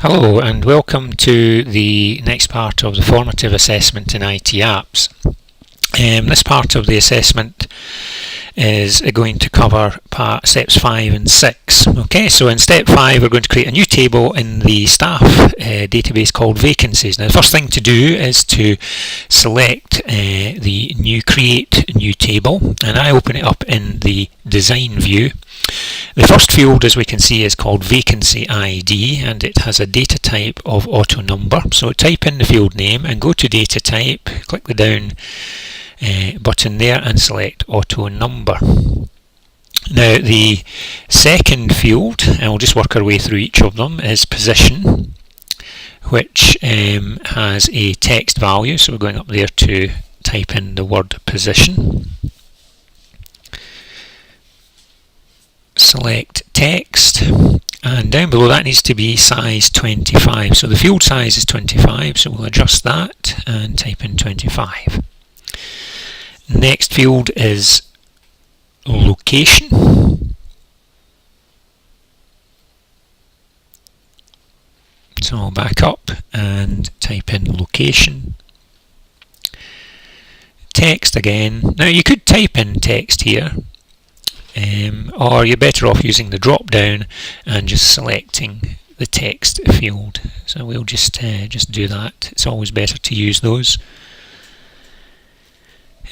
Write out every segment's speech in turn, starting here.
Hello and welcome to the next part of the formative assessment in IT apps. This part of the assessment is going to cover steps 5 and 6. Okay, so in step 5 we're going to create a new table in the staff database called vacancies. Now the first thing to do is to select the create new table, and I open it up in the design view. The first field, as we can see, is called vacancy ID, and it has a data type of auto number. So type in the field name and go to data type, click the down button there and select auto number. Now the second field, and we'll just work our way through each of them, is position, which has a text value. So we're going up there to type in the word position. Select text, and down below that needs to be size 25. So the field size is 25, so we'll adjust that and type in 25. Next field is location. So I'll back up and type in location. Text again. Now you could type in text here, or you're better off using the drop down and just selecting the text field. So we'll just do that. It's always better to use those.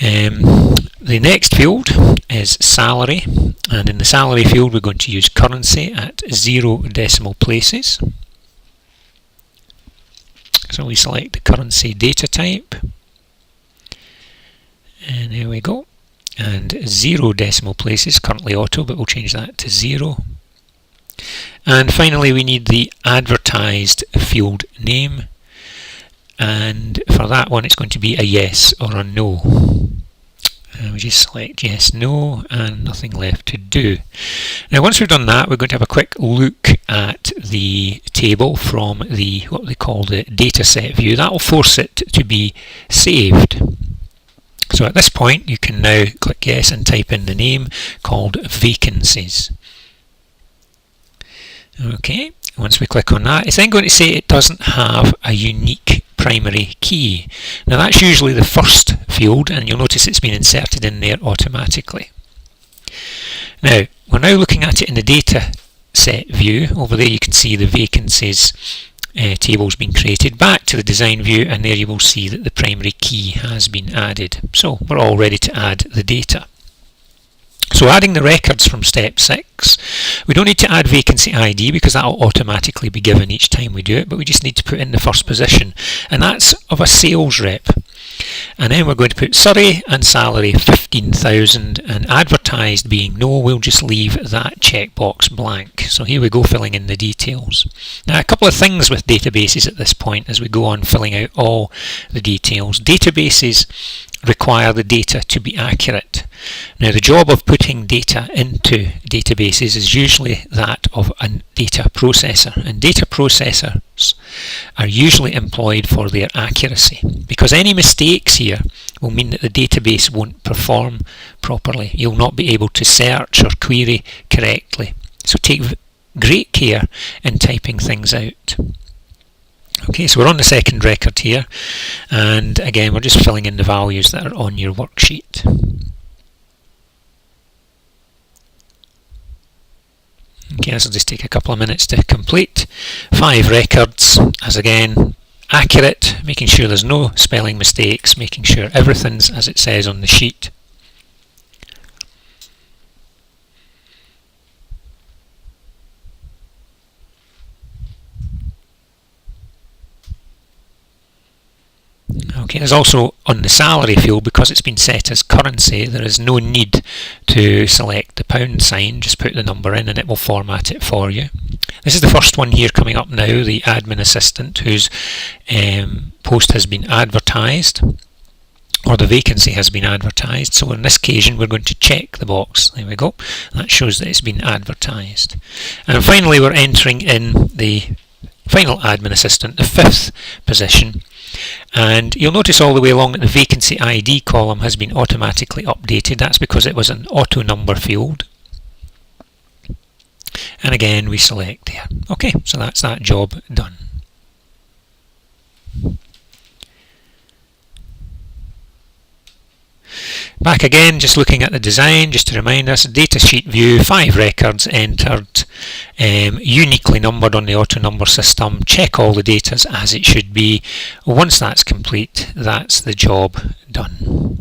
The next field is salary, and in the salary field we're going to use currency at 0 decimal places. So we select the currency data type, and there we go. And 0 decimal places, currently auto, but we'll change that to 0. And finally we need the advertised field name, and for that one it's going to be a yes or a no. And we just select yes, no, and nothing left to do. Now once we've done that, we're going to have a quick look at the table from the what they call the dataset view. That will force it to be saved. So at this point you can now click yes and type in the name called vacancies. Okay, once we click on that, it's then going to say it doesn't have a unique primary key. Now that's usually the first field, and you'll notice it's been inserted in there automatically. Now we're now looking at it in the data set view. Over there you can see the vacancies table's been created. Back to the design view, and there you will see that the primary key has been added. So we're all ready to add the data. So adding the records from step 6, we don't need to add vacancy ID because that will automatically be given each time we do it, but we just need to put in the first position, and that's of a sales rep. And then we're going to put Surrey and salary 15,000, and advertised being no, we'll just leave that checkbox blank. So here we go, filling in the details. Now a couple of things with databases at this point as we go on filling out all the details. Databases require the data to be accurate. Now the job of putting data into databases is usually that of a data processor, and data processors are usually employed for their accuracy, because any mistakes here will mean that the database won't perform properly. You'll not be able to search or query correctly. So take great care in typing things out. Okay, so we're on the second record here, and again we're just filling in the values that are on your worksheet. Okay, this will just take a couple of minutes to complete. 5 records, as again, accurate, making sure there's no spelling mistakes, making sure everything's as it says on the sheet. Okay, there's also on the salary field, because it's been set as currency, there is no need to select the pound sign. Just put the number in and it will format it for you. This is the first one here coming up now, the admin assistant, whose post has been advertised, or the vacancy has been advertised. So on this occasion we're going to check the box. There we go. That shows that it's been advertised. And finally we're entering in the final admin assistant, the 5th position. And you'll notice all the way along that the vacancy ID column has been automatically updated. That's because it was an auto number field. and again we select there. Okay, so that's that job done. Back again, just looking at the design, just to remind us, datasheet view, 5 records entered, uniquely numbered on the auto number system, check all the data as it should be. Once that's complete, that's the job done.